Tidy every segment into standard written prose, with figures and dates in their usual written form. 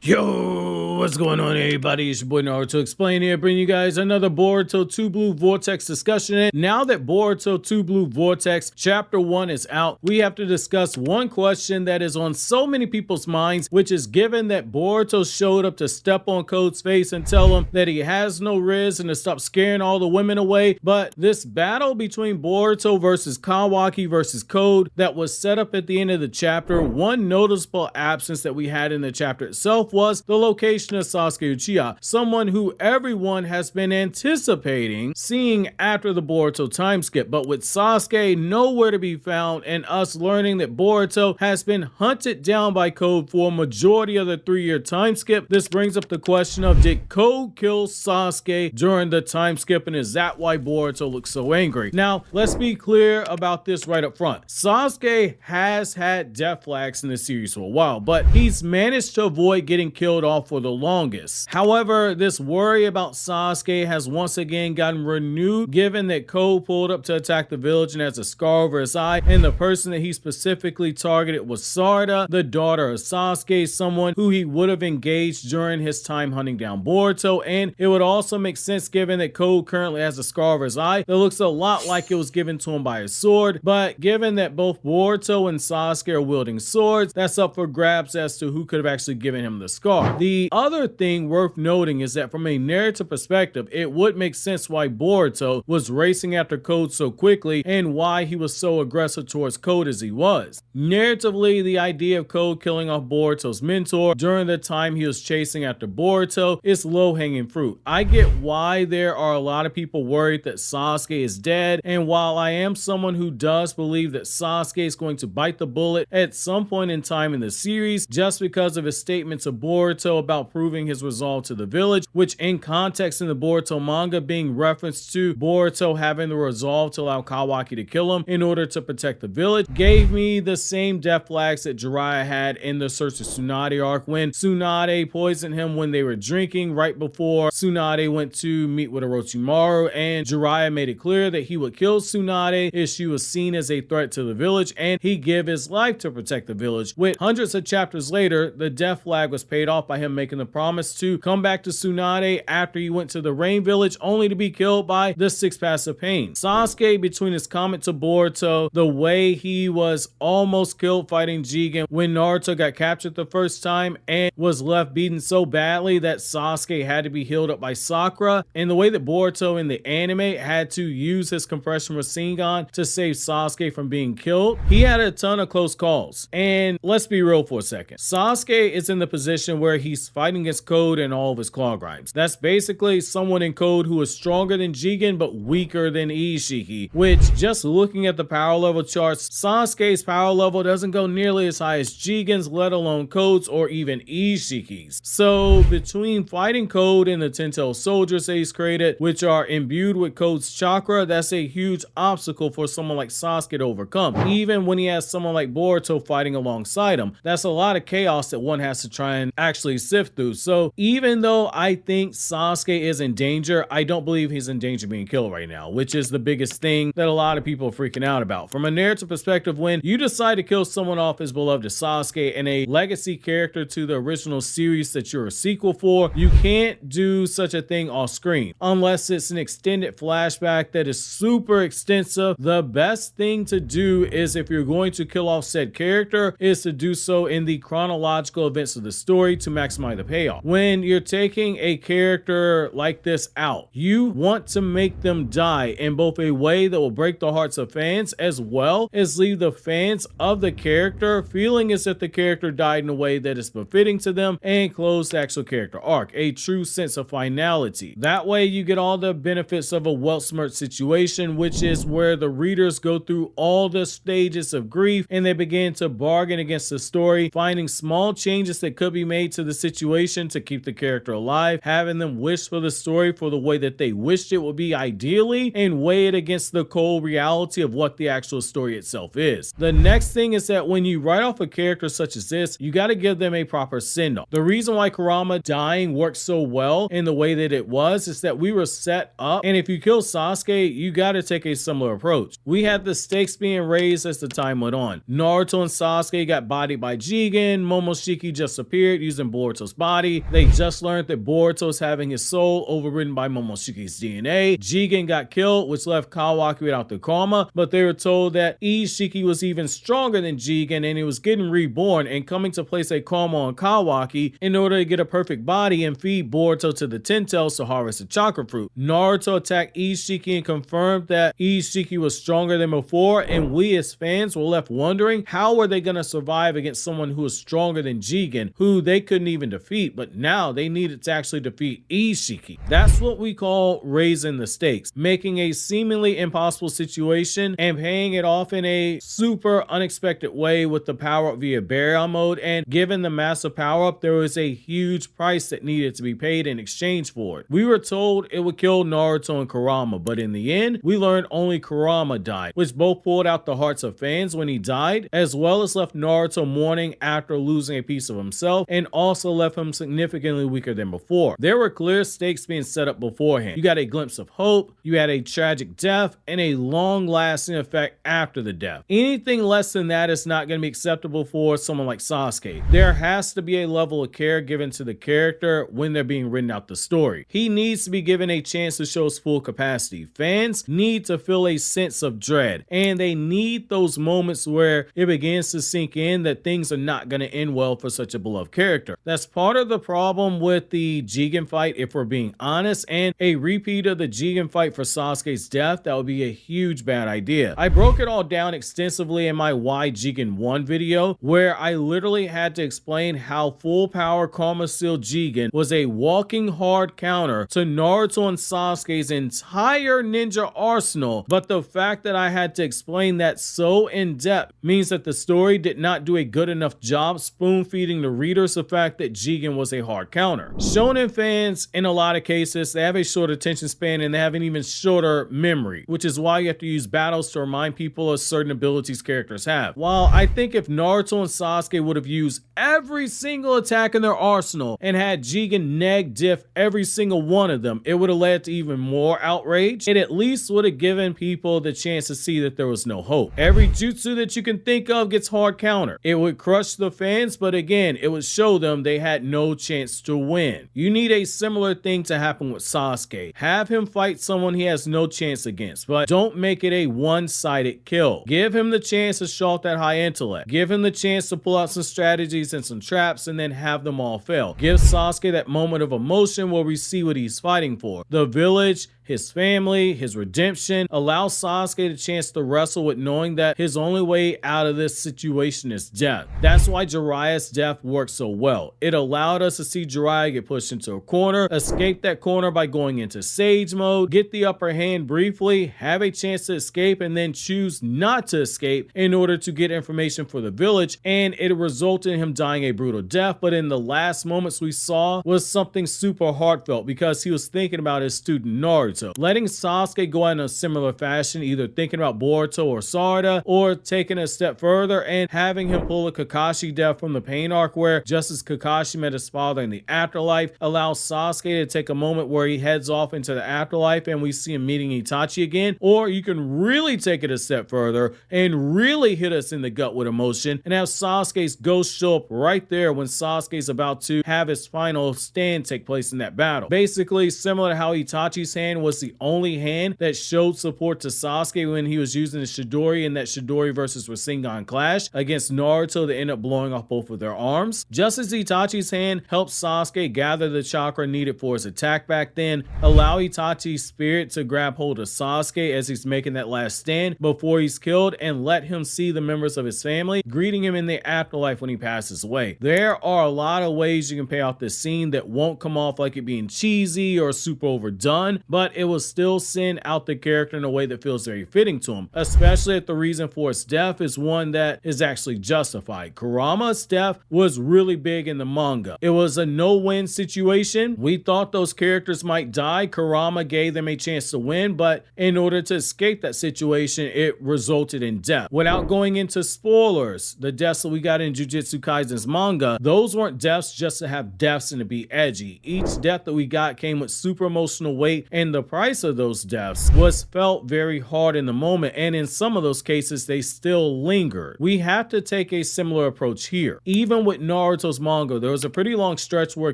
Yo, what's going on, everybody? It's your boy Naruto Explain here, bringing you guys another Boruto 2 Blue Vortex discussion. And now that Boruto 2 Blue Vortex Chapter 1 is out, we have to discuss one question that is on so many people's minds, which is given that Boruto showed up to step on Code's face and tell him that he has no Riz and to stop scaring all the women away. But this battle between Boruto versus Kawaki versus Code that was set up at the end of the chapter, one noticeable absence that we had in the chapter itself was the location of Sasuke Uchiha, someone who everyone has been anticipating seeing after the Boruto time skip, but with Sasuke nowhere to be found and us learning that Boruto has been hunted down by Code for a majority of the 3-year time skip, this brings up the question of, did Code kill Sasuke during the time skip, and is that why Boruto looks so angry? Now, let's be clear about this right up front. Sasuke has had death flags in the series for a while, but he's managed to avoid getting killed off for the longest. However, this worry about Sasuke has once again gotten renewed given that Code pulled up to attack the village and has a scar over his eye, and the person that he specifically targeted was Sarada, the daughter of Sasuke, someone who he would have engaged during his time hunting down Boruto. And it would also make sense given that Code currently has a scar over his eye that looks a lot like it was given to him by a sword, but given that both Boruto and Sasuke are wielding swords, that's up for grabs as to who could have actually given him the scar. The other thing worth noting is that from a narrative perspective, it would make sense why Boruto was racing after Code so quickly and why he was so aggressive towards Code as he was. Narratively, the idea of Code killing off Boruto's mentor during the time he was chasing after Boruto is low-hanging fruit. I get why there are a lot of people worried that Sasuke is dead, and while I am someone who does believe that Sasuke is going to bite the bullet at some point in time in the series just because of his statements of Boruto about proving his resolve to the village, which in context in the Boruto manga being referenced to Boruto having the resolve to allow Kawaki to kill him in order to protect the village, gave me the same death flags that Jiraiya had in the Search of Tsunade arc when Tsunade poisoned him when they were drinking right before Tsunade went to meet with Orochimaru, and Jiraiya made it clear that he would kill Tsunade if she was seen as a threat to the village, and he'd give his life to protect the village. With hundreds of chapters later, the death flag was paid off by him making the promise to come back to Tsunade after he went to the Rain Village, only to be killed by the Six Paths of Pain. Sasuke, between his comment to Boruto, the way he was almost killed fighting Jigen when Naruto got captured the first time and was left beaten so badly that Sasuke had to be healed up by Sakura, and the way that Boruto in the anime had to use his compression Rasengan to save Sasuke from being killed, he had a ton of close calls. And let's be real for a second. Sasuke is in the position where he's fighting against Code and all of his claw grinds. That's basically someone in Code who is stronger than Jigen but weaker than Ishiki, which, just looking at the power level charts, Sasuke's power level doesn't go nearly as high as Jigen's, let alone Code's or even Ishiki's. So between fighting Code and the 10-tailed soldiers that he's created, which are imbued with Code's chakra, that's a huge obstacle for someone like Sasuke to overcome. Even when he has someone like Boruto fighting alongside him, that's a lot of chaos that one has to try and actually sift through. So even though I think Sasuke is in danger, I don't believe he's in danger of being killed right now, which is the biggest thing that a lot of people are freaking out about. From a narrative perspective, when you decide to kill someone off as beloved as Sasuke and a legacy character to the original series that you're a sequel for, you can't do such a thing off screen unless it's an extended flashback that is super extensive. The best thing to do is, if you're going to kill off said character, is to do so in the chronological events of the story to maximize the payoff. When you're taking a character like this out, you want to make them die in both a way that will break the hearts of fans as well as leave the fans of the character feeling as if the character died in a way that is befitting to them and close the actual character arc, a true sense of finality. That way you get all the benefits of a well-smirched situation, which is where the readers go through all the stages of grief and they begin to bargain against the story, finding small changes that could be made to the situation to keep the character alive, having them wish for the story for the way that they wished it would be ideally, and weigh it against the cold reality of what the actual story itself is. The next thing is that when you write off a character such as this, you got to give them a proper send-off. The reason why Kurama dying worked so well in the way that it was is that we were set up, and if you kill Sasuke, you got to take a similar approach. We had the stakes being raised as the time went on. Naruto and Sasuke got bodied by Jigen, Momoshiki just appeared using Boruto's body, body. They just learned that Boruto's having his soul overridden by Momoshiki's DNA. Jigen got killed, which left Kawaki without the karma, but they were told that Ishiki was even stronger than Jigen and he was getting reborn and coming to place a karma on Kawaki in order to get a perfect body and feed Boruto to the Ten Tails to harvest the chakra fruit. Naruto attacked Ishiki and confirmed that Ishiki was stronger than before, and we as fans were left wondering how were they going to survive against someone who was stronger than Jigen, who they couldn't even defeat, but now they needed to actually defeat Ishiki. That's what we call raising the stakes, making a seemingly impossible situation and paying it off in a super unexpected way with the power-up via barrier mode. And given the massive power-up, there was a huge price that needed to be paid in exchange for it. We were told it would kill Naruto and Kurama, but in the end, we learned only Kurama died, which both pulled out the hearts of fans when he died, as well as left Naruto mourning after losing a piece of himself, and also left him significantly weaker than before. There were clear stakes being set up beforehand. You got a glimpse of hope, you had a tragic death, and a long-lasting effect after the death. Anything less than that is not going to be acceptable for someone like Sasuke. There has to be a level of care given to the character when they're being written out the story. He needs to be given a chance to show his full capacity. Fans need to feel a sense of dread, and they need those moments where it begins to sink in that things are not going to end well for such a beloved character. That's part of the problem with the Jigen fight, if we're being honest, and a repeat of the Jigen fight for Sasuke's death, that would be a huge bad idea. I broke it all down extensively in my Why Jigen Won video, where I literally had to explain how full power Karma Seal Jigen was a walking hard counter to Naruto and Sasuke's entire ninja arsenal, but the fact that I had to explain that so in depth means that the story did not do a good enough job spoon feeding the readers the fact that Jigen was a hard counter. Shonen fans, in a lot of cases, they have a short attention span and they have an even shorter memory, which is why you have to use battles to remind people of certain abilities characters have. While I think if Naruto and Sasuke would have used every single attack in their arsenal and had Jigen neg diff every single one of them, it would have led to even more outrage. It at least would have given people the chance to see that there was no hope. Every jutsu that you can think of gets hard counter. It would crush the fans, but again, it would show them they had no chance to win. You need a similar thing to happen with Sasuke. Have him fight someone he has no chance against, but don't make it a one-sided kill. Give him the chance to show off that high intellect. Give him the chance to pull out some strategies and some traps and then have them all fail. Give Sasuke that moment of emotion where we see what he's fighting for. The village, his family, his redemption. Allow Sasuke the chance to wrestle with knowing that his only way out of this situation is death. That's why Jiraiya's death worked so well. It allowed us to see Jiraiya get pushed into a corner, escape that corner by going into Sage mode, get the upper hand briefly, have a chance to escape, and then choose not to escape in order to get information for the village, and it resulted in him dying a brutal death. But in the last moments we saw was something super heartfelt because he was thinking about his student Naruto. Letting Sasuke go out in a similar fashion, either thinking about Boruto or Sarada, or taking a step further and having him pull a Kakashi death from the Pain arc where just as Kakashi met his father in the afterlife, allows Sasuke to take a moment where he heads off into the afterlife and we see him meeting Itachi again. Or you can really take it a step further and really hit us in the gut with emotion and have Sasuke's ghost show up right there when Sasuke's about to have his final stand take place in that battle. Basically similar to how Itachi's hand was the only hand that showed support to Sasuke when he was using the Chidori in that Chidori versus Rasengan clash against Naruto that ended up blowing off both of their arms. Just as Itachi's hand helped Sasuke gather the chakra needed for his attack back then, allow Itachi's spirit to grab hold of Sasuke as he's making that last stand before he's killed and let him see the members of his family greeting him in the afterlife when he passes away. There are a lot of ways you can pay off this scene that won't come off like it being cheesy or super overdone, but it will still send out the character in a way that feels very fitting to him, especially if the reason for his death is one that is actually justified. Kurama's death was really big in the manga. It was a no-win situation. We thought those characters might die. Kurama gave them a chance to win, but in order to escape that situation, it resulted in death. Without going into spoilers, the deaths that we got in Jujutsu Kaisen's manga, those weren't deaths just to have deaths and to be edgy. Each death that we got came with super emotional weight, and the the price of those deaths was felt very hard in the moment, and in some of those cases they still lingered. We have to take a similar approach here. Even with Naruto's manga, there was a pretty long stretch where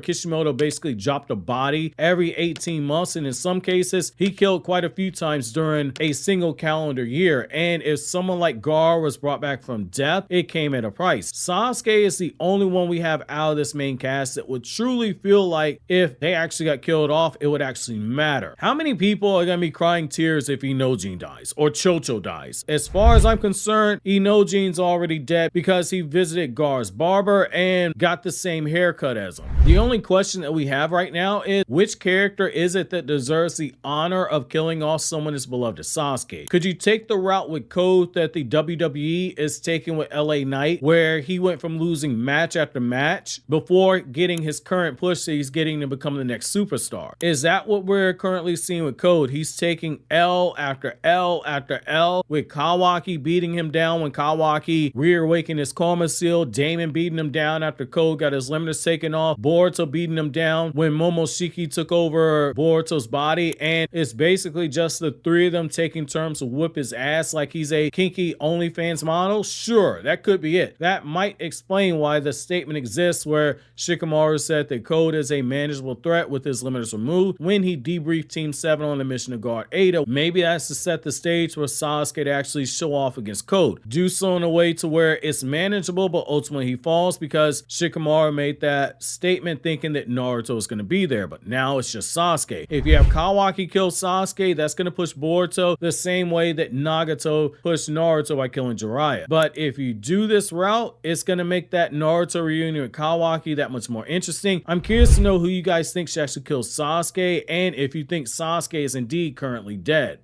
Kishimoto basically dropped a body every 18 months, and in some cases he killed quite a few times during a single calendar year, and if someone like Gar was brought back from death, it came at a price. Sasuke is the only one we have out of this main cast that would truly feel like if they actually got killed off, it would actually matter. How many people are going to be crying tears if Inojin dies or Chocho dies? As far as I'm concerned, Inojin's already dead because he visited Gar's barber and got the same haircut as him. The only question that we have right now is which character is it that deserves the honor of killing off someone as beloved as Sasuke? Could you take the route with Code that the WWE is taking with LA Knight, where he went from losing match after match before getting his current push that he's getting to become the next superstar? Is that what we're currently seeing with Code? He's taking L after L after L, with Kawaki beating him down when Kawaki reawakened his karma seal, Damon beating him down after Code got his limiters taken off, Boruto beating him down when Momoshiki took over Boruto's body, and it's basically just the three of them taking turns to whip his ass like he's a kinky OnlyFans model. Sure, that could be it. That might explain why the statement exists where Shikamaru said that Code is a manageable threat with his limiters removed when he debriefed Team 7 on the mission to guard Ada. Maybe that's to set the stage for Sasuke to actually show off against Code. Do so in a way to where it's manageable, but ultimately he falls because Shikamaru made that statement thinking that Naruto is going to be there, but now it's just Sasuke. If you have Kawaki kill Sasuke, that's going to push Boruto the same way that Nagato pushed Naruto by killing Jiraiya. But if you do this route, it's going to make that Naruto reunion with Kawaki that much more interesting. I'm curious to know who you guys think should actually kill Sasuke, and if you think Sasuke is indeed currently dead.